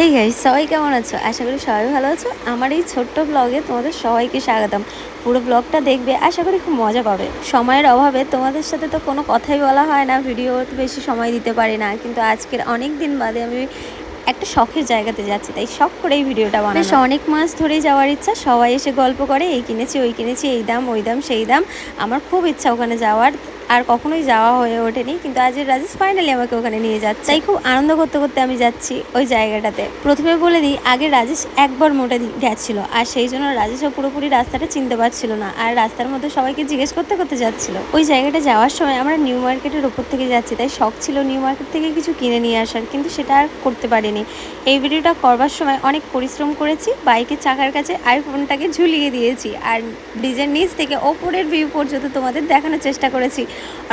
Hey guys, সবাই কেমন আছো? আশা করি সবাই ভালো আছো। আমার এই ছোট্ট ব্লগে তোমাদের সবাইকে স্বাগতম। পুরো ব্লগটা দেখবে, আশা করি খুব মজা পাবে। সময়ের অভাবে তোমাদের সাথে তো কোনো কথাই বলা হয় না, ভিডিও বেশি সময় দিতে পারি না, কিন্তু আজকের অনেক দিন বাদে আমি একটা শখের জায়গাতে যাচ্ছি, তাই শখ করে এই ভিডিওটা বানানো। বেশ অনেক মাস ধরেই যাওয়ার ইচ্ছা, সবাই এসে গল্প করে এই কিনেছি ওই কিনেছি, এই দাম ওই দাম সেই দাম। আমার খুব ইচ্ছা ওখানে যাওয়ার, আর কখনোই যাওয়া হয়ে ওঠেনি, কিন্তু আজ রাজেশ ফাইনালি আমাকে ওখানে নিয়ে যাচ্ছে। তাই খুব আনন্দ করতে করতে আমি যাচ্ছি ওই জায়গাটাতে। প্রথমে বলে দিই, আগে রাজেশ একবার মোটে গেছিল, আর সেই জন্য রাজেশও পুরোপুরি রাস্তাটা চিনতে পারছিল না, আর রাস্তার মধ্যে সবাইকে জিজ্ঞেস করতে করতে যাচ্ছিল। ওই জায়গাটা যাওয়ার সময় আমরা নিউ মার্কেটের ওপর থেকে যাচ্ছি, তাই শখ ছিল নিউ মার্কেট থেকে কিছু কিনে নিয়ে আসার, কিন্তু সেটা আর করতে পারিনি। এই ভিডিওটা করবার সময় অনেক পরিশ্রম করেছি, বাইকের চাকার কাছে আইফোনটাকে ঝুলিয়ে দিয়েছি, আর ব্রিজের নিচ থেকে ওপরের ভিউ পর্যন্ত তোমাদের দেখানোর চেষ্টা করেছি।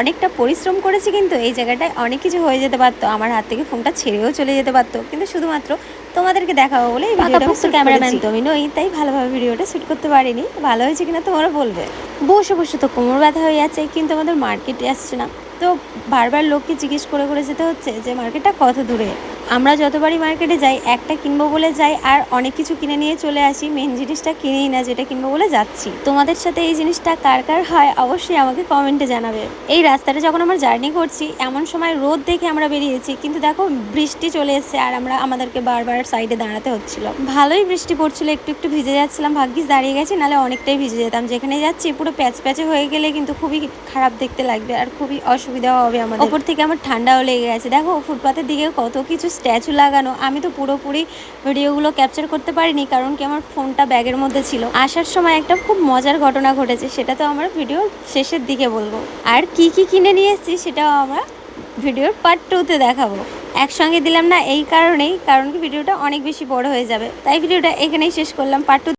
অনেকটা পরিশ্রম করেছি, কিন্তু এই জায়গাটায় অনেক কিছু হয়ে যেতে পারতো, আমার হাত থেকে ফোনটা ছেড়েও চলে যেতে পারতো, কিন্তু শুধুমাত্র তোমাদেরকে দেখাবো বলে এই ভিডিওটা ক্যামেরাম্যান তো আমি নই, তাই ভালোভাবে ভিডিওটা শ্যুট করতে পারিনি। ভালো হয়েছে কিনা তোমরা বলবে। বসে বসে তো কোমর ব্যথা হয়ে যাচ্ছে, কিন্তু আমাদের মার্কেটে আসছে না, তো বারবার লোককে জিজ্ঞেস করে করে যেতে হচ্ছে যে মার্কেটটা কত দূরে। আমরা যতবারই মার্কেটে যাই একটা কিনবো বলে যাই, আর অনেক কিছু কিনে নিয়ে চলে আসি, মেন জিনিসটা কিনেই না যেটা কিনবো বলে যাচ্ছি। তোমাদের সাথে এই জিনিসটা কার কার হয় অবশ্যই আমাকে কমেন্টে জানাবে। এই রাস্তাটা যখন আমরা জার্নি করছি, এমন সময় রোদ দেখে আমরা বেরিয়েছি, কিন্তু দেখো বৃষ্টি চলে এসেছে, আর আমাদেরকে বারবার সাইডে দাঁড়াতে হচ্ছিল। ভালোই বৃষ্টি পড়ছিল, একটু একটু ভিজে যাচ্ছিলাম, ভাগ্যিস দাঁড়িয়ে গেছি, নাহলে অনেকটাই ভিজে যেতাম। যেখানে যাচ্ছি পুরো প্যাচ প্যাচে হয়ে গেলে কিন্তু খুবই খারাপ দেখতে লাগবে, আর খুবই অসুবিধা হবে আমাদের। ওপর থেকে আমার ঠান্ডাও লেগে গেছে। দেখো ফুটপাতের দিকে কত কিছু স্ট্যাচু লাগানো। আমি তো পুরোপুরি ভিডিওগুলো ক্যাপচার করতে পারিনি, কারণ কি আমার ফোনটা ব্যাগের মধ্যে ছিল। আসার সময় একটা খুব মজার ঘটনা ঘটেছে, সেটা তো আমরা ভিডিওর শেষের দিকে বলবো। আর কি কি কিনে নিয়ে এসেছি সেটাও আমরা ভিডিওর পার্ট 2-তে দেখাবো। একসঙ্গে দিলাম না এই কারণেই, কারণ কি ভিডিওটা অনেক বেশি বড় হয়ে যাবে, তাই ভিডিওটা এখানেই শেষ করলাম। পার্ট 2